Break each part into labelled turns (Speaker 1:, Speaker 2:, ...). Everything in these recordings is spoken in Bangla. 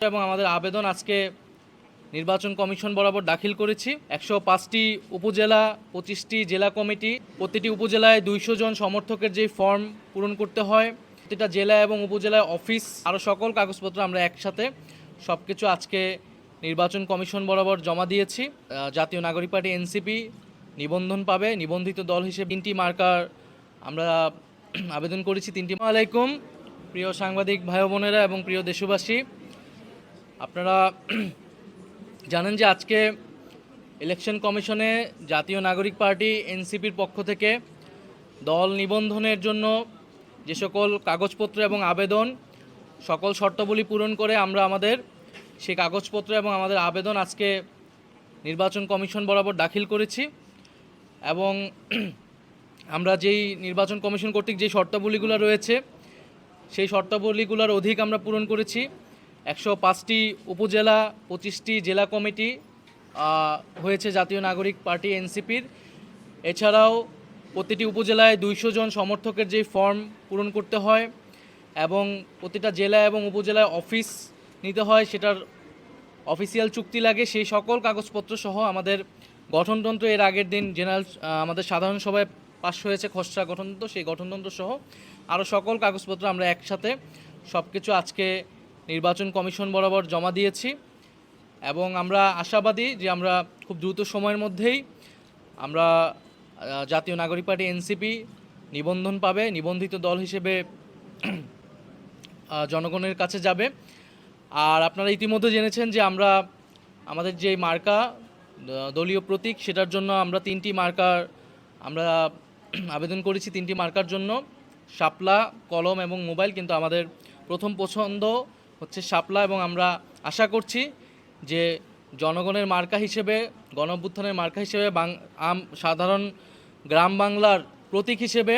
Speaker 1: এবং আমাদের আবেদন আজকে নির্বাচন কমিশন বরাবর দাখিল করেছি। 105টি উপজেলা, 25টি জেলা কমিটি, প্রতিটি উপজেলায় 200 জন সমর্থকের যে ফর্ম পূরণ করতে হয়, প্রতিটা জেলা এবং উপজেলায় অফিস, আরও সকল কাগজপত্র আমরা একসাথে সবকিছু আজকে নির্বাচন কমিশন বরাবর জমা দিয়েছি। জাতীয় নাগরিক পার্টি এনসিপি নিবন্ধন পাবে, নিবন্ধিত দল হিসেবে 3টি মার্কার আমরা আবেদন করেছি। 3টি। আলাইকুম প্রিয় সাংবাদিক ভাই বোনেরা এবং প্রিয় দেশবাসী, আপনারা জানেন যে আজকে ইলেকশন কমিশনে জাতীয় নাগরিক পার্টি এনসিপির পক্ষ থেকে দল নিবন্ধনের জন্য যে সকল কাগজপত্র এবং আবেদন, সকল শর্তাবলী পূরণ করে আমরা আমাদের সেই কাগজপত্র এবং আমাদের আবেদন আজকে নির্বাচন কমিশন বরাবর দাখিল করেছি। এবং আমরা যেই নির্বাচন কমিশন কর্তৃক যে শর্তাবলীগুলো রয়েছে সেই শর্তাবলীগুলোর অধিক আমরা পূরণ করেছি। 105টি উপজেলা, 25টি জেলা কমিটি হয়েছে জাতীয় নাগরিক পার্টি এনসিপির। এছাড়াও প্রতিটি উপজেলায় 200 জন সমর্থকের যে ফর্ম পূরণ করতে হয় এবং প্রতিটা জেলা এবং উপজেলায় অফিস নিতে হয়, সেটার অফিসিয়াল চুক্তি লাগে। সেই সকল কাগজপত্র সহ আমাদের গঠনতন্ত্র এর আগের দিন জেনারেল আমাদের সাধারণ সভায় পাশ হয়েছে খসড়া গঠনতন্ত্র, সেই গঠনতন্ত্র সহ আরও সকল কাগজপত্র আমরা একসাথে সব কিছু আজকে নির্বাচন কমিশন বরাবর জমা দিয়েছি। এবং আমরা আশাবাদী যে আমরা খুব দ্রুত সময়ের মধ্যেই আমরা জাতীয় নাগরিক পার্টি এনসিপি নিবন্ধন পাবে, নিবন্ধিত দল হিসেবে জনগণের কাছে যাবে। আর আপনারা ইতিমধ্যে জেনেছেন যে আমরা আমাদের যে মার্কা দলীয় প্রতীক, সেটার জন্য আমরা 3টি মার্কার আমরা আবেদন করেছি। 3টি মার্কার জন্য শাপলা, কলম এবং মোবাইল, কিন্তু আমাদের প্রথম পছন্দ হচ্ছে শাপলা। এবং আমরা আশা করছি যে জনগণের মার্কা হিসেবে, গণঅভ্যুত্থানের মার্কা হিসেবে, সাধারণ গ্রাম বাংলার প্রতীক হিসেবে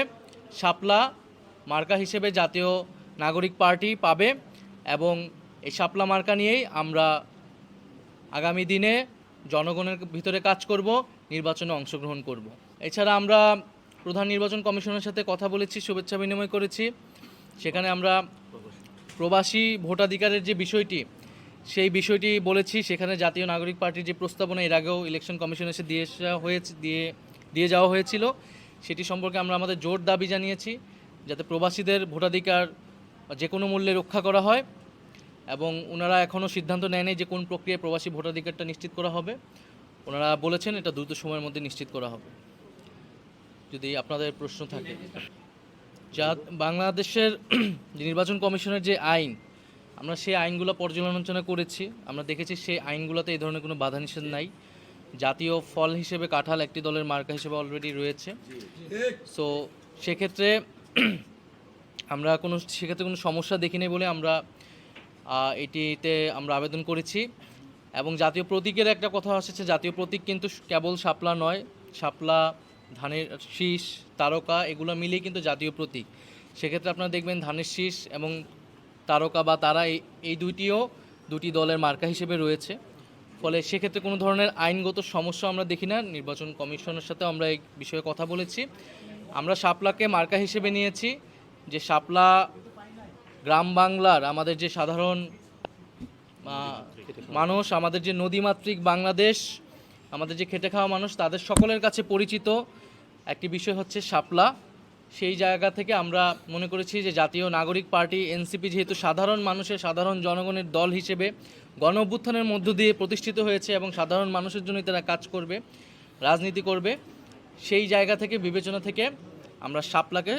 Speaker 1: শাপলা মার্কা হিসেবে জাতীয় নাগরিক পার্টি পাবে। এবং এই শাপলা মার্কা নিয়েই আমরা আগামী দিনে জনগণের ভিতরে কাজ করব, নির্বাচনে অংশগ্রহণ করব। এছাড়া আমরা প্রধান নির্বাচন কমিশনের সাথে কথা বলেছি, শুভেচ্ছা বিনিময় করেছি। সেখানে আমরা প্রবাসী ভোটাধিকারের যে বিষয়টি, সেই বিষয়টি বলেছি। সেখানে জাতীয় নাগরিক পার্টির যে প্রস্তাবনা এর আগেও ইলেকশন কমিশন এসে দিয়ে যাওয়া হয়েছিল, সেটি সম্পর্কে আমরা আমাদের জোর দাবি জানিয়েছি যাতে প্রবাসীদের ভোটাধিকার যে কোনো মূল্যে রক্ষা করা হয়। এবং ওনারা এখনও সিদ্ধান্ত নেয়নি যে কোন প্রক্রিয়ায় প্রবাসী ভোটাধিকারটা নিশ্চিত করা হবে। ওনারা বলেছেন এটা দ্রুত সময়ের মধ্যে নিশ্চিত করা হবে। যদি আপনাদের প্রশ্ন থাকে, বাংলাদেশের নির্বাচন কমিশনের যে আইন, আমরা সেই আইনগুলো পর্যালোচনা করেছি। আমরা দেখেছি সেই আইনগুলোতে এই ধরনের কোনো বাধা নিষেধ নাই। জাতীয় ফল হিসেবে কাঁঠাল একটি দলের মার্কা হিসেবে অলরেডি রয়েছে। সো সেক্ষেত্রে আমরা সেক্ষেত্রে কোনো সমস্যা দেখিনি বলে আমরা এটিতে আমরা আবেদন করেছি। এবং জাতীয় প্রতীকের একটা কথা আসছে, জাতীয় প্রতীক কিন্তু কেবল শাপলা নয়, শাপলা, ধানের শীষ, তারকা, এগুলো মিলিয়ে কিন্তু জাতীয় প্রতীক। সেক্ষেত্রে আপনারা দেখবেন ধানের শীষ এবং তারকা বা তারা এই দুটি দলের মার্কা হিসেবে রয়েছে। ফলে সেক্ষেত্রে কোনো ধরনের আইনগত সমস্যা আমরা দেখি না। নির্বাচন কমিশনের সাথে আমরা এই বিষয়ে কথা বলেছি। আমরা শাপলাকে মার্কা হিসেবে নিয়েছি, যে শাপলা গ্রাম বাংলার আমাদের যে সাধারণ মানুষ, আমাদের যে নদীমাতৃক বাংলাদেশ, আমাদের যে খেটে খাওয়া মানুষ, তাদের সকলের কাছে পরিচিত একটি বিষয় হচ্ছে শাপলা। সেই জায়গা থেকে আমরা মনে করেছি যে জাতীয় নাগরিক পার্টি এনসিপি যেহেতু সাধারণ মানুষের, সাধারণ জনগণের দল হিসেবে গণ অভ্যুত্থানের মধ্য দিয়ে প্রতিষ্ঠিত হয়েছে এবং সাধারণ মানুষের জন্য তারা কাজ করবে, রাজনীতি করবে, সেই জায়গা থেকে বিবেচনা থেকে আমরা শাপলাকে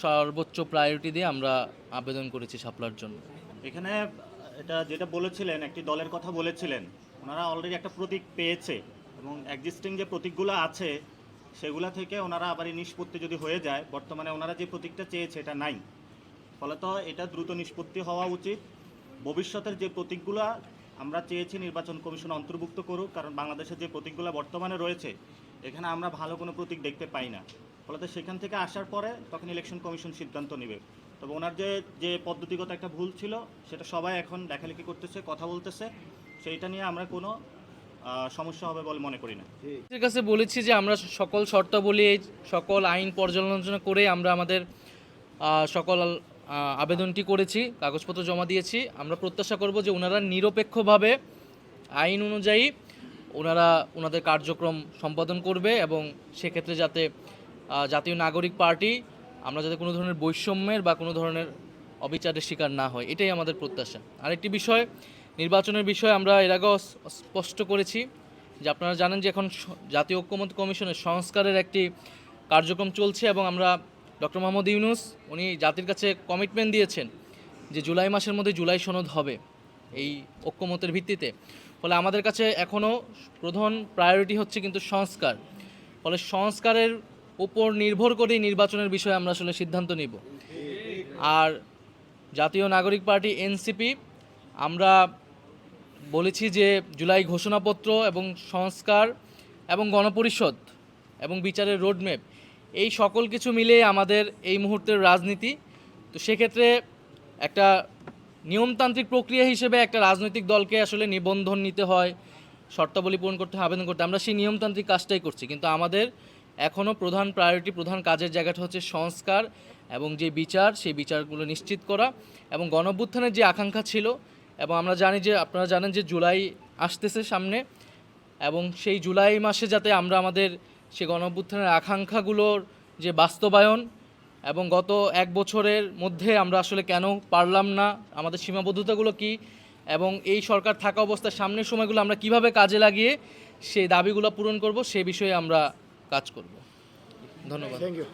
Speaker 1: সর্বোচ্চ প্রায়োরিটি দিয়ে আমরা আবেদন করেছি শাপলার জন্য।
Speaker 2: এখানে এটা যেটা বলেছিলেন, একটি দলের কথা বলেছিলেন, ওনারা অলরেডি একটা প্রতীক পেয়েছে এবং এক্সিস্টিং যে প্রতীকগুলো আছে সেগুলা থেকে ওনারা আবার নিষ্পত্তি যদি হয়ে যায়, বর্তমানে ওনারা যে প্রতীকটা চেয়েছে এটা নাই। ফলত এটা দ্রুত নিষ্পত্তি হওয়া উচিত। ভবিষ্যতের যে প্রতীকগুলো আমরা চেয়েছি নির্বাচন কমিশন অন্তর্ভুক্ত করুক, কারণ বাংলাদেশের যে প্রতীকগুলো বর্তমানে রয়েছে এখানে আমরা ভালো কোনো প্রতীক দেখতে পাই না। ফলত সেখান থেকে আসার পরে তখন ইলেকশন কমিশন সিদ্ধান্ত নেবে। তবে ওনার যে পদ্ধতিগত একটা ভুল ছিল সেটা সবাই এখন লেখালেখি করতেছে, কথা বলতেছে, সেইটা নিয়ে আমরা কোনো সমস্যা হবে বলে মনে করি না।
Speaker 1: ঠিক আছে, বলেছি যে আমরা সকল শর্তাবলী, সকল আইন পর্যালোচনা করে আমরা আমাদের সকল আবেদনটি করেছি, কাগজপত্র জমা দিয়েছি। আমরা প্রত্যাশা করব যে ওনারা নিরপেক্ষভাবে আইন অনুযায়ী ওনাদের কার্যক্রম সম্পাদন করবে এবং সেক্ষেত্রে যাতে জাতীয় নাগরিক পার্টি আমরা যাতে কোনো ধরনের বৈষম্যের বা কোনো ধরনের অবিচারের শিকার না হয়, এটাই আমাদের প্রত্যাশা। আরেকটি বিষয়, নির্বাচনের বিষয়ে আমরা এর আগেও স্পষ্ট করেছি যে আপনারা জানেন যে এখন জাতীয় ঐক্যমত্য কমিশনের সংস্কারের একটি কার্যক্রম চলছে এবং আমরা ডক্টর মোহাম্মদ ইউনূস উনি জাতির কাছে কমিটমেন্ট দিয়েছেন যে জুলাই মাসের মধ্যে জুলাই সনদ হবে এই ঐক্যমতের ভিত্তিতে। ফলে আমাদের কাছে এখনও প্রধান প্রায়োরিটি হচ্ছে কিন্তু সংস্কার। ফলে সংস্কারের উপর নির্ভর করেই নির্বাচনের বিষয়ে আমরা আসলে সিদ্ধান্ত নিব। আর জাতীয় নাগরিক পার্টি এনসিপি আমরা বলেছি যে জুলাই ঘোষণাপত্র এবং সংস্কার এবং গণপরিষদ এবং বিচারের রোডম্যাপ এই সকল কিছু মিলে আমাদের এই মুহূর্তের রাজনীতি। তো সেক্ষেত্রে একটা নিয়মতান্ত্রিক প্রক্রিয়া হিসেবে একটা রাজনৈতিক দলকে আসলে নিবন্ধন নিতে হয়, শর্তাবলী পূরণ করতে হয়, আবেদন করতে, আমরা সেই নিয়মতান্ত্রিক কাজটাই করছি। কিন্তু আমাদের এখনও প্রধান প্রায়োরিটি, প্রধান কাজের জায়গাটা হচ্ছে সংস্কার এবং যে বিচার, সেই বিচারগুলো নিশ্চিত করা এবং গণঅভ্যুত্থানের যে আকাঙ্ক্ষা ছিল, এবং আমরা জানি যে আপনারা জানেন যে জুলাই আসতেছে সামনে, এবং সেই জুলাই মাসে যাতে আমরা আমাদের সেই গণঅভ্যুত্থানের আকাঙ্ক্ষাগুলোর যে বাস্তবায়ন এবং গত এক বছরের মধ্যে আমরা আসলে কেন পারলাম না, আমাদের সীমাবদ্ধতাগুলো কি, এবং এই সরকার থাকা অবস্থায় সামনের সময়গুলো আমরা কিভাবে কাজে লাগিয়ে সেই দাবিগুলো পূরণ করব, সে বিষয়ে আমরা কাজ করব। ধন্যবাদ।
Speaker 3: Thank you.